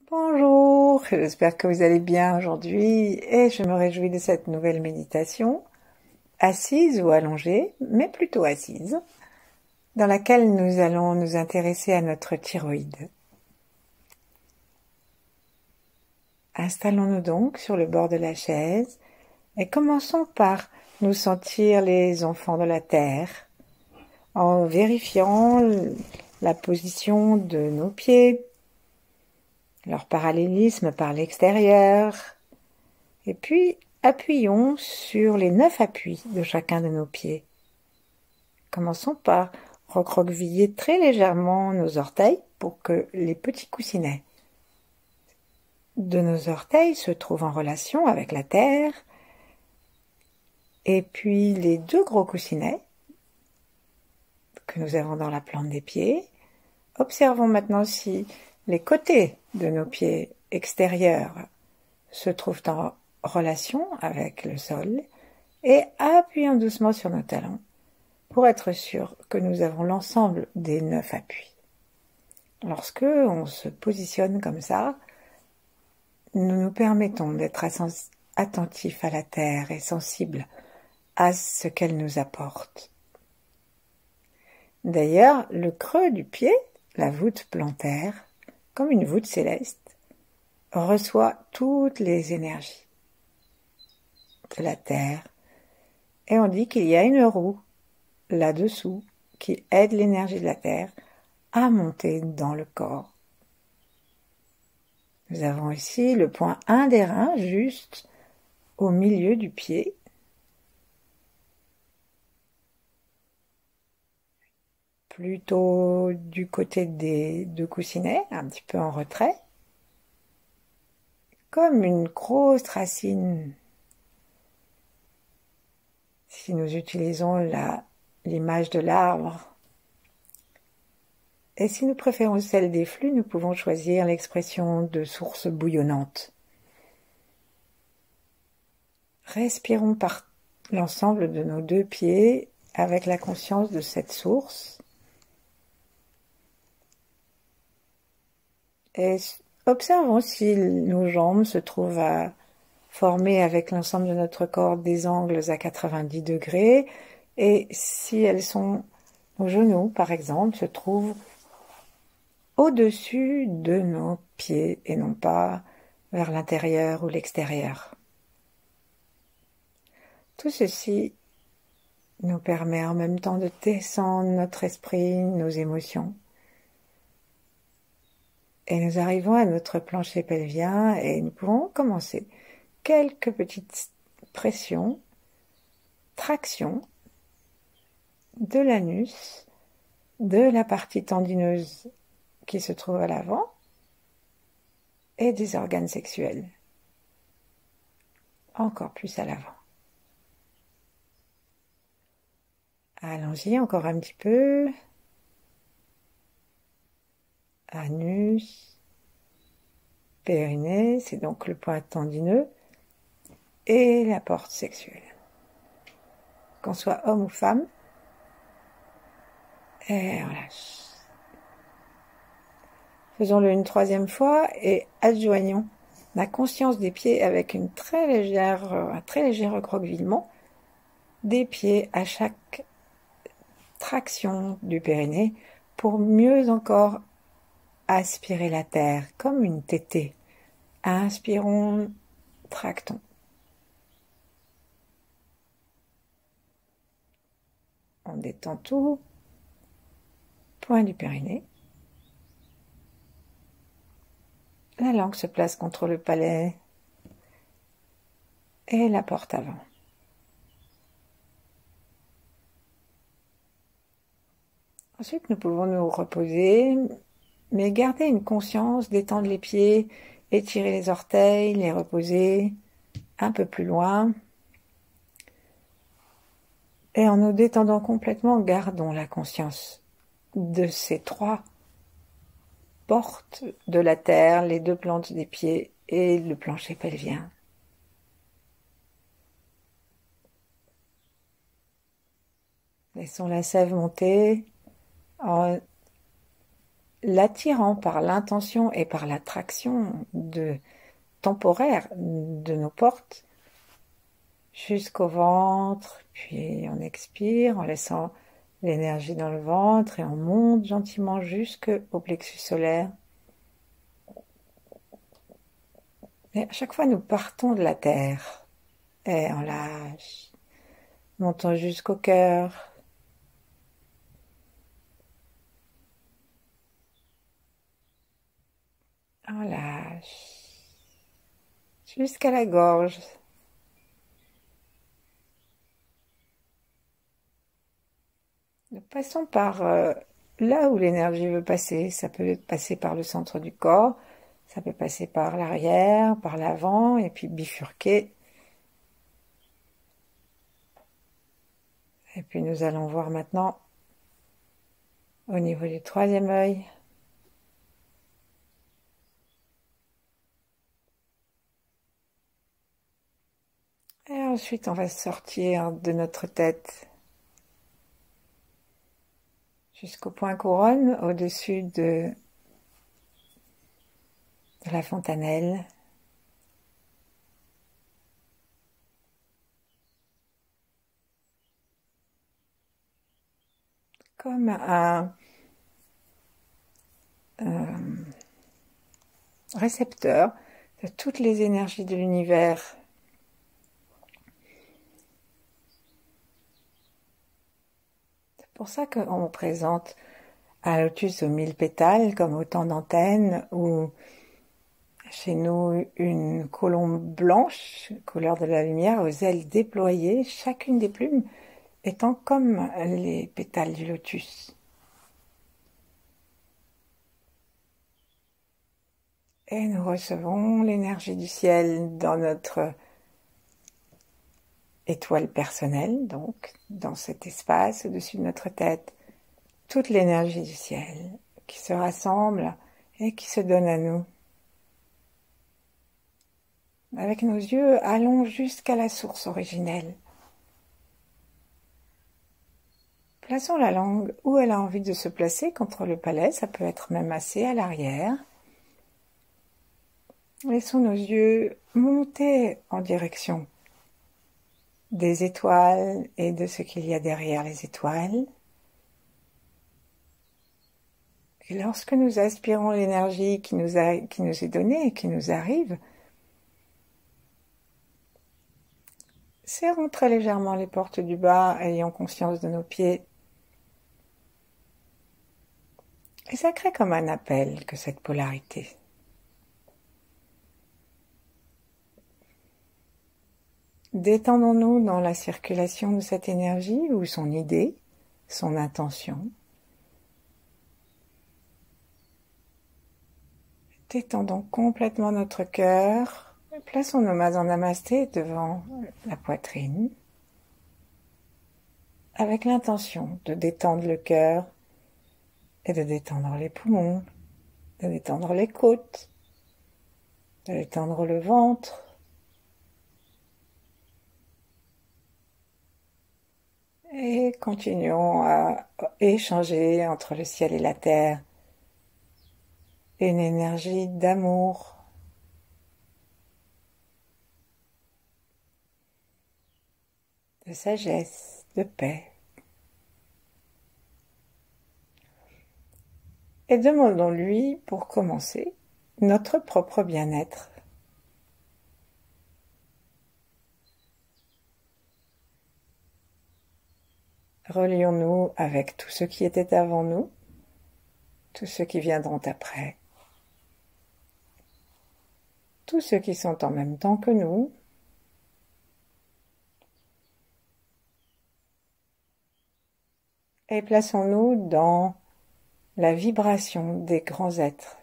Bonjour, j'espère que vous allez bien aujourd'hui et je me réjouis de cette nouvelle méditation, assise ou allongée, mais plutôt assise, dans laquelle nous allons nous intéresser à notre thyroïde. Installons-nous donc sur le bord de la chaise et commençons par nous sentir les enfants de la Terre, en vérifiant la position de nos pieds, leur parallélisme par l'extérieur, et puis appuyons sur les 9 appuis de chacun de nos pieds. Commençons par recroqueviller très légèrement nos orteils pour que les petits coussinets de nos orteils se trouvent en relation avec la terre. Et puis les deux gros coussinets que nous avons dans la plante des pieds. Observons maintenant si les côtés de nos pieds extérieurs se trouvent en relation avec le sol et appuyons doucement sur nos talons pour être sûr que nous avons l'ensemble des 9 appuis. Lorsque on se positionne comme ça, nous nous permettons d'être attentifs à la terre et sensibles à ce qu'elle nous apporte. D'ailleurs, le creux du pied, la voûte plantaire, comme une voûte céleste, reçoit toutes les énergies de la terre. Et on dit qu'il y a une roue là-dessous qui aide l'énergie de la terre à monter dans le corps. Nous avons ici le point 1 des reins, juste au milieu du pied. Plutôt du côté des deux coussinets, un petit peu en retrait. Comme une grosse racine. Si nous utilisons l'image de l'arbre. Et si nous préférons celle des flux, nous pouvons choisir l'expression de source bouillonnante. Respirons par l'ensemble de nos deux pieds avec la conscience de cette source. Et observons si nos jambes se trouvent à former avec l'ensemble de notre corps des angles à 90 degrés et si elles sont, nos genoux par exemple, se trouvent au-dessus de nos pieds et non pas vers l'intérieur ou l'extérieur. Tout ceci nous permet en même temps de descendre notre esprit, nos émotions. Et nous arrivons à notre plancher pelvien et nous pouvons commencer quelques petites pressions, tractions de l'anus, de la partie tendineuse qui se trouve à l'avant et des organes sexuels. Encore plus à l'avant. Allons-y encore un petit peu. Anus, périnée, c'est donc le point tendineux, et la porte sexuelle. Qu'on soit homme ou femme, et on lâche. Faisons-le une troisième fois et adjoignons la conscience des pieds avec un très léger recroquevillement des pieds à chaque traction du périnée pour mieux encore aspirer la terre comme une tétée. Inspirons, tractons. On détend tout. Point du périnée. La langue se place contre le palais et la porte avant. Ensuite, nous pouvons nous reposer, mais garder une conscience d'étendre les pieds, étirer les orteils, les reposer un peu plus loin. Et en nous détendant complètement, gardons la conscience de ces 3 portes de la terre, les 2 plantes des pieds et le plancher pelvien. Laissons la sève monter en l'attirant par l'intention et par l'attraction temporaire de nos portes jusqu'au ventre, puis on expire en laissant l'énergie dans le ventre et on monte gentiment jusqu'au plexus solaire. Et à chaque fois, nous partons de la terre et on lâche, montons jusqu'au cœur. On lâche jusqu'à la gorge. Nous passons par là où l'énergie veut passer. Ça peut passer par le centre du corps, ça peut passer par l'arrière, par l'avant, et puis bifurquer. Et puis nous allons voir maintenant au niveau du troisième œil. Et ensuite, on va sortir de notre tête jusqu'au point couronne, au-dessus de la fontanelle. Comme un récepteur de toutes les énergies de l'univers. C'est pour ça qu'on présente un lotus aux 1000 pétales comme autant d'antennes, ou chez nous une colombe blanche, couleur de la lumière, aux ailes déployées, chacune des plumes étant comme les pétales du lotus. Et nous recevons l'énergie du ciel dans notre étoile personnelle, donc dans cet espace au-dessus de notre tête, toute l'énergie du ciel qui se rassemble et qui se donne à nous. Avec nos yeux, allons jusqu'à la source originelle. Plaçons la langue où elle a envie de se placer, contre le palais, ça peut être même assez à l'arrière. Laissons nos yeux monter en direction des étoiles et de ce qu'il y a derrière les étoiles. Et lorsque nous aspirons l'énergie qui nous est donnée et qui nous arrive, serrons très légèrement les portes du bas, ayant conscience de nos pieds. Et ça crée comme un appel que cette polarité. Détendons-nous dans la circulation de cette énergie ou son idée, son intention. Détendons complètement notre cœur. Plaçons nos mains en namasté devant la poitrine, avec l'intention de détendre le cœur et de détendre les poumons, de détendre les côtes, de détendre le ventre. Et continuons à échanger entre le ciel et la terre une énergie d'amour, de sagesse, de paix. Et demandons-lui, pour commencer, notre propre bien-être. Relions-nous avec tout ce qui était avant nous, tous ceux qui viendront après, tous ceux qui sont en même temps que nous, et plaçons-nous dans la vibration des grands êtres.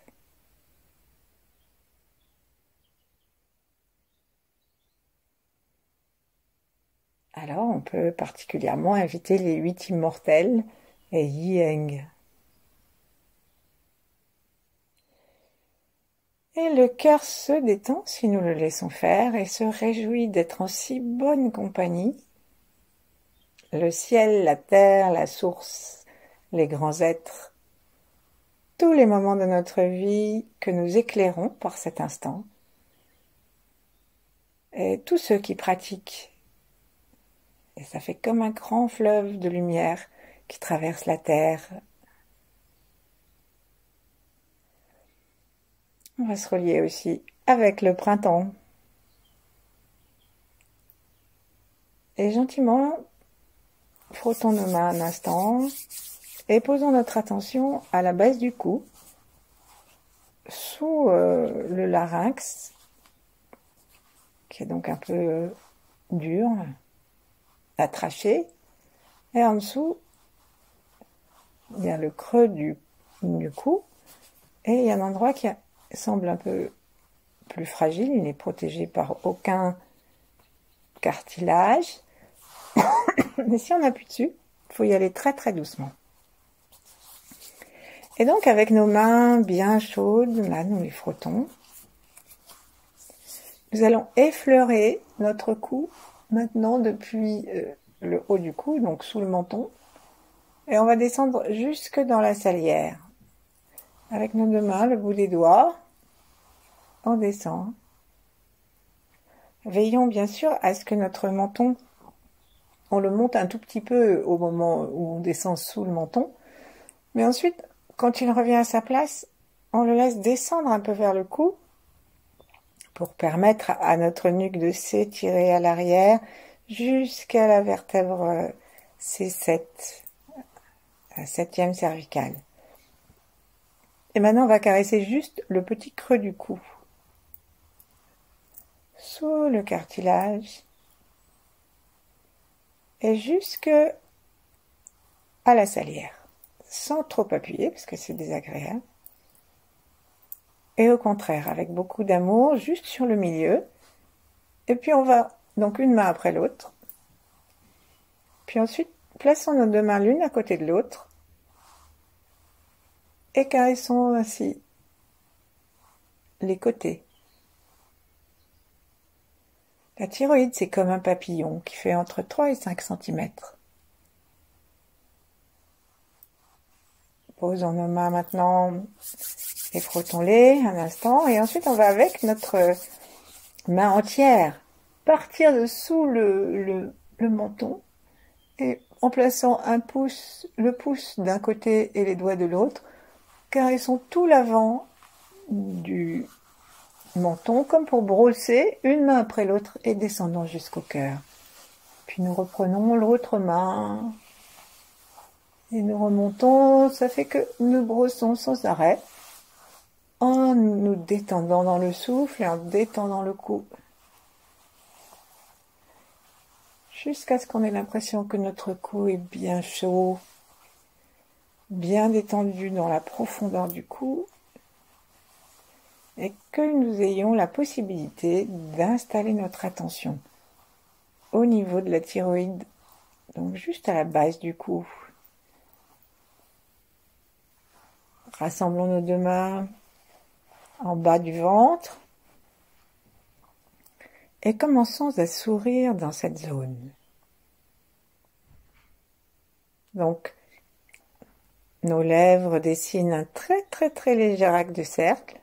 Alors on peut particulièrement inviter les 8 immortels et Yi-Eng. Et le cœur se détend si nous le laissons faire et se réjouit d'être en si bonne compagnie. Le ciel, la terre, la source, les grands êtres, tous les moments de notre vie que nous éclairons par cet instant. Et tous ceux qui pratiquent. Et ça fait comme un grand fleuve de lumière qui traverse la terre. On va se relier aussi avec le printemps. Et gentiment, frottons nos mains un instant et posons notre attention à la base du cou, sous le larynx, qui est donc un peu dur, la trachée, et en dessous, il y a le creux du cou, et il y a un endroit qui semble un peu plus fragile, il n'est protégé par aucun cartilage, mais si on appuie dessus, il faut y aller très très doucement. Et donc avec nos mains bien chaudes, là nous les frottons, nous allons effleurer notre cou maintenant depuis le haut du cou, donc sous le menton, et on va descendre jusque dans la salière. Avec nos deux mains, le bout des doigts, on descend. Veillons bien sûr à ce que notre menton, on le monte un tout petit peu au moment où on descend sous le menton, mais ensuite, quand il revient à sa place, on le laisse descendre un peu vers le cou pour permettre à notre nuque de s'étirer à l'arrière jusqu'à la vertèbre C7, la 7e cervicale. Et maintenant, on va caresser juste le petit creux du cou, sous le cartilage, et jusque à la salière, sans trop appuyer, parce que c'est désagréable. Et au contraire, avec beaucoup d'amour, juste sur le milieu. Et puis on va, donc une main après l'autre. Puis ensuite, plaçons nos deux mains l'une à côté de l'autre. Et caressons ainsi les côtés. La thyroïde, c'est comme un papillon qui fait entre 3 et 5 cm. Posons nos mains maintenant et frottons-les un instant. Et ensuite, on va avec notre main entière partir dessous le menton et en plaçant le pouce d'un côté et les doigts de l'autre, caressons tout l'avant du menton comme pour brosser une main après l'autre et descendons jusqu'au cœur. Puis nous reprenons l'autre main et nous remontons. Ça fait que nous brossons sans arrêt en nous détendant dans le souffle et en détendant le cou. Jusqu'à ce qu'on ait l'impression que notre cou est bien chaud, bien détendu dans la profondeur du cou, et que nous ayons la possibilité d'installer notre attention au niveau de la thyroïde, donc juste à la base du cou. Rassemblons nos deux mains en bas du ventre et commençons à sourire dans cette zone. Donc, nos lèvres dessinent un très très très léger arc de cercle,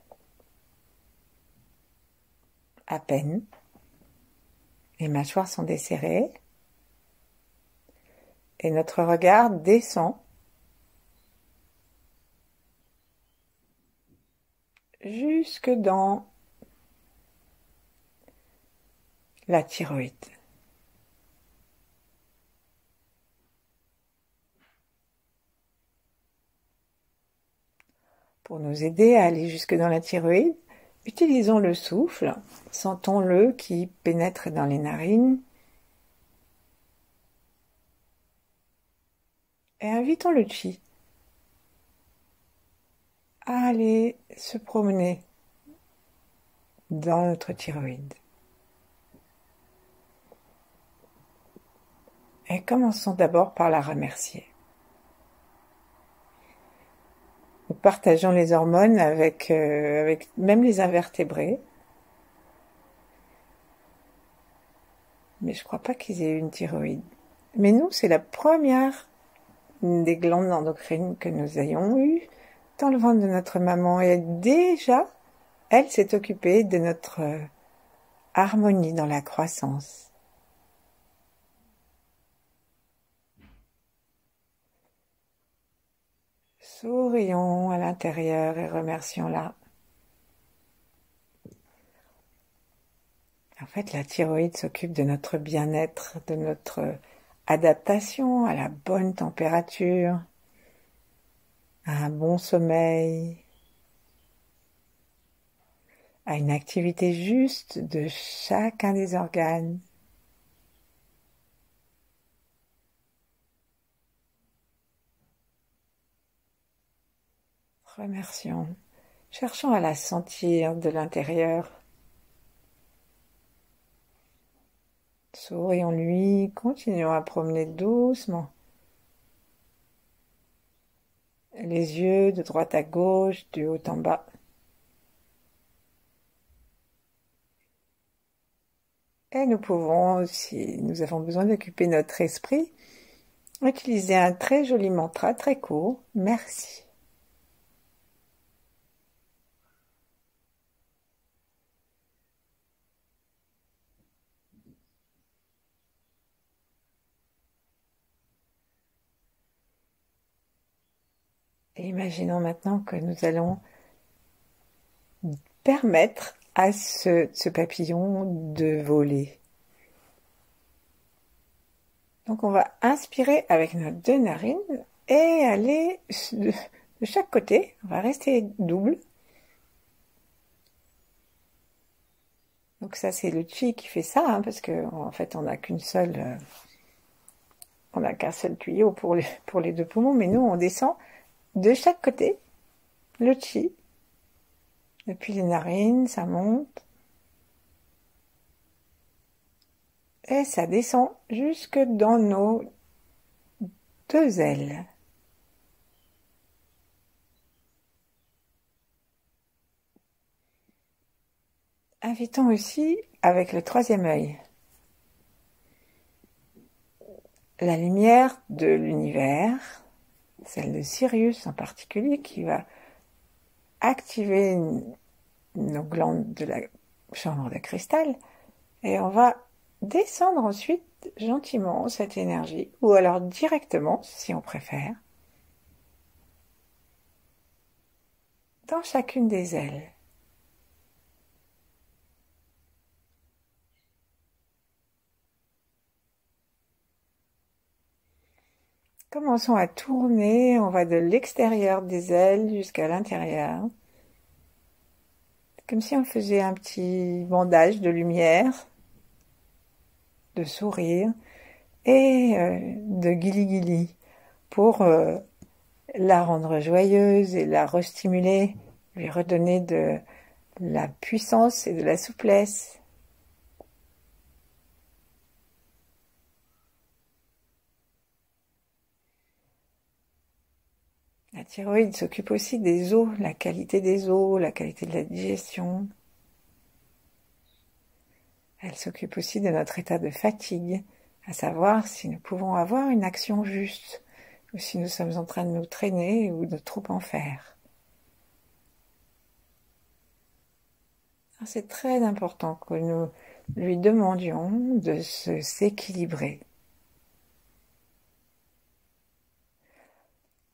à peine. Les mâchoires sont desserrées et notre regard descend jusque dans la thyroïde. Pour nous aider à aller jusque dans la thyroïde, utilisons le souffle, sentons-le qui pénètre dans les narines et invitons le chi à aller se promener dans notre thyroïde. Et commençons d'abord par la remercier. Nous partageons les hormones avec même les invertébrés. Mais je ne crois pas qu'ils aient eu une thyroïde. Mais nous, c'est la première des glandes endocrines que nous ayons eues, dans le ventre de notre maman et déjà, elle s'est occupée de notre harmonie dans la croissance. Sourions à l'intérieur et remercions-la. En fait, la thyroïde s'occupe de notre bien-être, de notre adaptation à la bonne température, à un bon sommeil, à une activité juste de chacun des organes. Remercions. Cherchons à la sentir de l'intérieur. Sourions-lui, continuons à promener doucement. Les yeux de droite à gauche, du haut en bas. Et nous pouvons, si nous avons besoin d'occuper notre esprit, utiliser un très joli mantra, très court. Merci. Et imaginons maintenant que nous allons permettre à ce papillon de voler. Donc on va inspirer avec nos deux narines et aller de chaque côté. On va rester double. Donc ça c'est le chi qui fait ça, hein, parce que en fait on n'a qu'un seul tuyau pour les deux poumons, mais nous on descend de chaque côté le chi. Depuis les narines, ça monte. Et ça descend jusque dans nos deux ailes. Invitons aussi avec le troisième œil la lumière de l'univers, celle de Sirius en particulier, qui va activer nos glandes de la chambre de cristal, et on va descendre ensuite gentiment cette énergie, ou alors directement, si on préfère, dans chacune des ailes. Commençons à tourner, on va de l'extérieur des ailes jusqu'à l'intérieur. Comme si on faisait un petit bandage de lumière, de sourire et de guili-guili pour la rendre joyeuse et la restimuler, lui redonner de la puissance et de la souplesse. La thyroïde s'occupe aussi des os, la qualité des os, la qualité de la digestion. Elle s'occupe aussi de notre état de fatigue, à savoir si nous pouvons avoir une action juste, ou si nous sommes en train de nous traîner ou de trop en faire. C'est très important que nous lui demandions de s'équilibrer.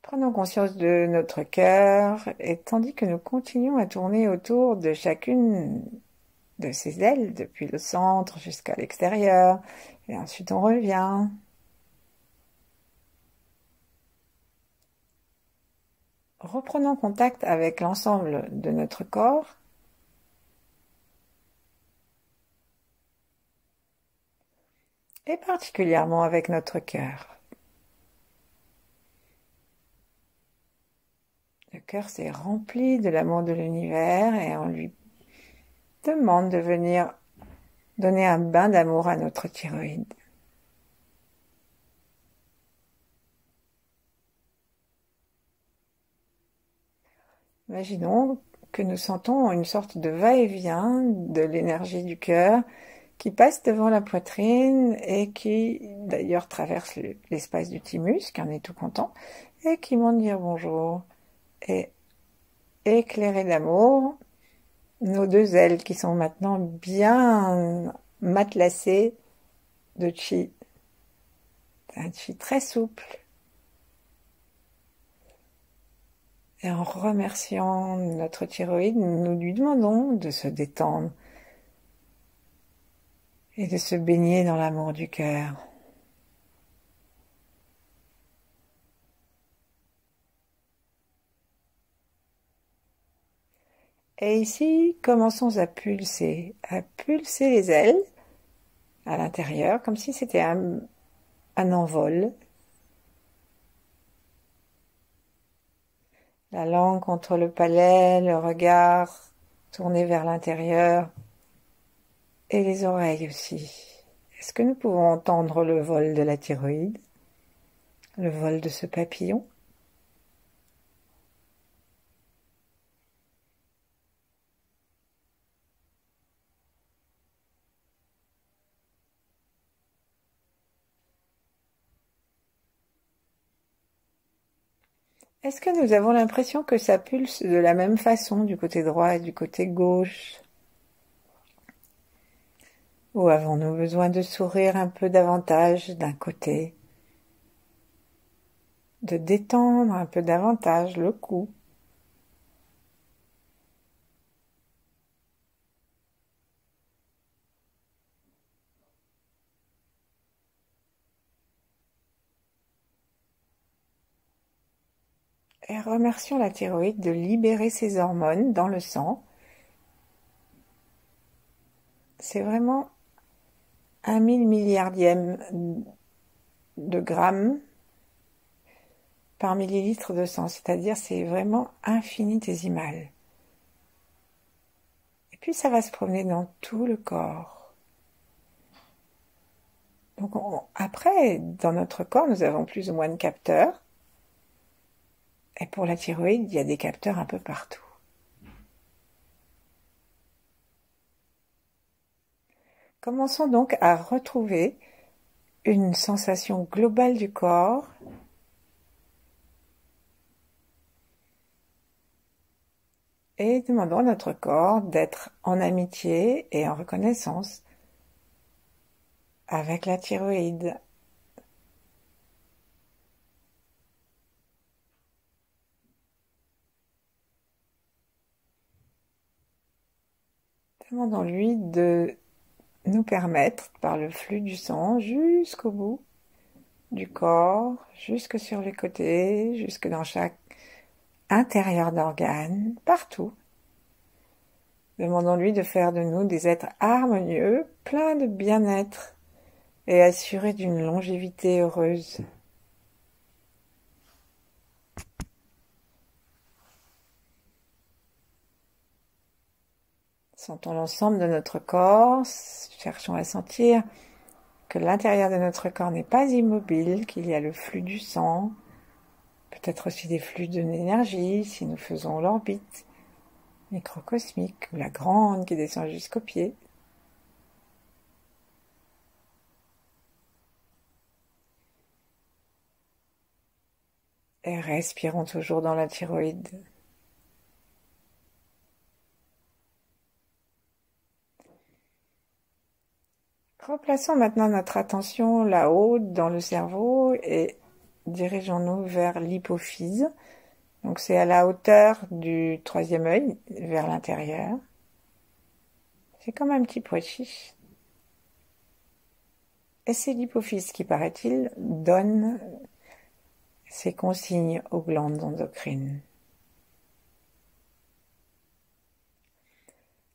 Prenons conscience de notre cœur, et tandis que nous continuons à tourner autour de chacune de ses ailes, depuis le centre jusqu'à l'extérieur, et ensuite on revient. Reprenons contact avec l'ensemble de notre corps, et particulièrement avec notre cœur. Le cœur s'est rempli de l'amour de l'univers et on lui demande de venir donner un bain d'amour à notre thyroïde. Imaginons que nous sentons une sorte de va-et-vient de l'énergie du cœur qui passe devant la poitrine et qui d'ailleurs traverse l'espace du thymus, qui en est tout content, et qui monte dire bonjour. Et éclairer d'amour nos deux ailes qui sont maintenant bien matelassées de chi. Un chi très souple. Et en remerciant notre thyroïde, nous lui demandons de se détendre et de se baigner dans l'amour du cœur. Et ici, commençons à pulser les ailes à l'intérieur, comme si c'était un envol. La langue contre le palais, le regard tourné vers l'intérieur et les oreilles aussi. Est-ce que nous pouvons entendre le vol de la thyroïde, le vol de ce papillon? Est-ce que nous avons l'impression que ça pulse de la même façon du côté droit et du côté gauche? Ou avons-nous besoin de sourire un peu davantage d'un côté, de détendre un peu davantage le cou? Et remercions la thyroïde de libérer ses hormones dans le sang. C'est vraiment 1 000 milliardième de grammes par millilitre de sang, c'est-à-dire c'est vraiment infinitésimal. Et puis ça va se promener dans tout le corps. Donc après, dans notre corps, nous avons plus ou moins de capteurs. Et pour la thyroïde, il y a des capteurs un peu partout. Commençons donc à retrouver une sensation globale du corps et demandons à notre corps d'être en amitié et en reconnaissance avec la thyroïde. Demandons-lui de nous permettre, par le flux du sang, jusqu'au bout du corps, jusque sur les côtés, jusque dans chaque intérieur d'organe, partout. Demandons-lui de faire de nous des êtres harmonieux, pleins de bien-être et assurés d'une longévité heureuse. Sentons l'ensemble de notre corps, cherchons à sentir que l'intérieur de notre corps n'est pas immobile, qu'il y a le flux du sang, peut-être aussi des flux de l'énergie si nous faisons l'orbite microcosmique ou la grande qui descend jusqu'aux pieds. Et respirons toujours dans la thyroïde. Replaçons maintenant notre attention là-haut dans le cerveau et dirigeons-nous vers l'hypophyse. Donc c'est à la hauteur du troisième œil, vers l'intérieur. C'est comme un petit pois chiche. Et c'est l'hypophyse qui, paraît-il, donne ses consignes aux glandes endocrines.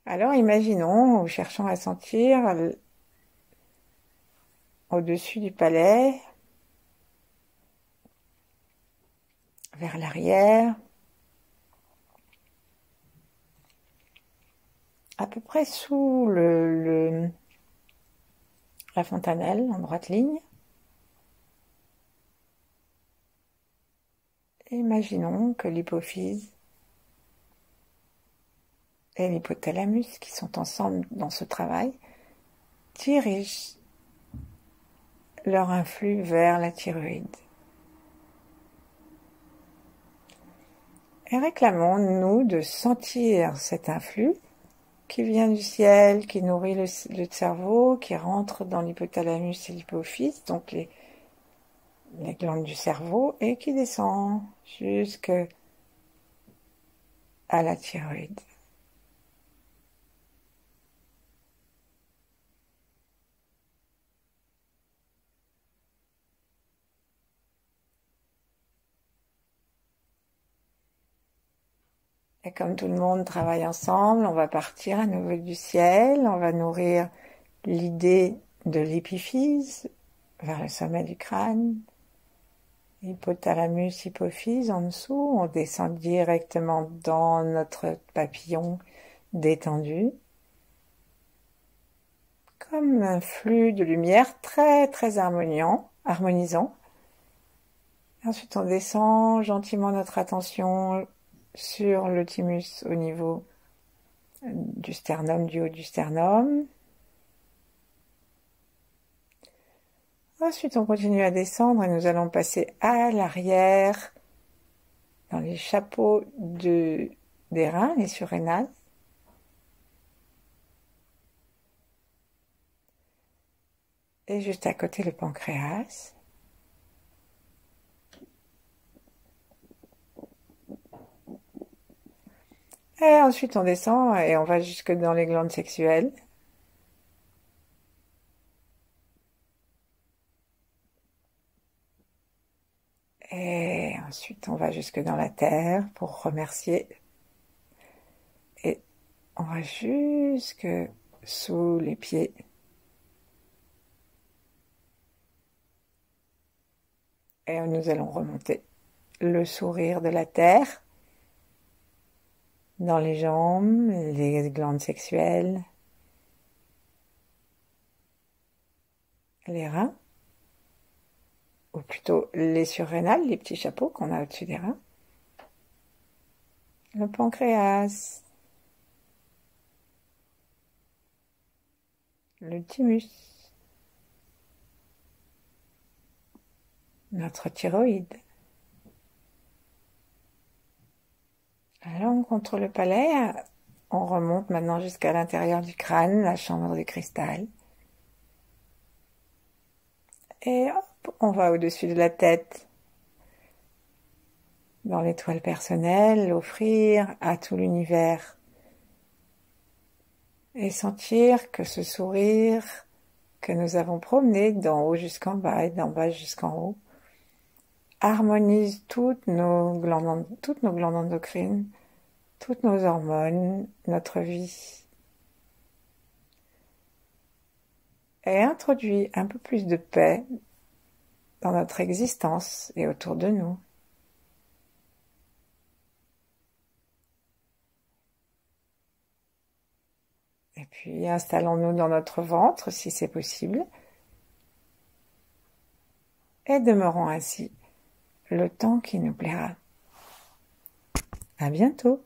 Alors imaginons, cherchons à sentir au-dessus du palais, vers l'arrière, à peu près sous la fontanelle, en droite ligne. Et imaginons que l'hypophyse et l'hypothalamus, qui sont ensemble dans ce travail, dirigent leur influx vers la thyroïde. Et réclamons-nous de sentir cet influx qui vient du ciel, qui nourrit le cerveau, qui rentre dans l'hypothalamus et l'hypophyse, donc les glandes du cerveau, et qui descend jusque à la thyroïde. Et comme tout le monde travaille ensemble, on va partir à nouveau du ciel, on va nourrir l'idée de l'épiphyse vers le sommet du crâne, hypothalamus, hypophyse en dessous, on descend directement dans notre papillon détendu, comme un flux de lumière très très harmonisant. Ensuite on descend gentiment notre attention sur le thymus au niveau du sternum, du haut du sternum. Ensuite, on continue à descendre et nous allons passer à l'arrière dans les chapeaux des reins, les surrénales. Et juste à côté, le pancréas. Et ensuite, on descend et on va jusque dans les glandes sexuelles. Et ensuite, on va jusque dans la terre pour remercier. Et on va jusque sous les pieds. Et nous allons remonter le sourire de la terre dans les jambes, les glandes sexuelles, les reins, ou plutôt les surrénales, les petits chapeaux qu'on a au-dessus des reins, le pancréas, le thymus, notre thyroïde, la langue contre le palais. On remonte maintenant jusqu'à l'intérieur du crâne, la chambre de cristal. Et hop, on va au-dessus de la tête, dans l'étoile personnelle, offrir à tout l'univers. Et sentir que ce sourire que nous avons promené d'en haut jusqu'en bas et d'en bas jusqu'en haut harmonise toutes nos glandes endocrines, toutes nos hormones, notre vie. Et introduit un peu plus de paix dans notre existence et autour de nous. Et puis installons-nous dans notre ventre si c'est possible. Et demeurons ainsi le temps qui nous plaira. À bientôt.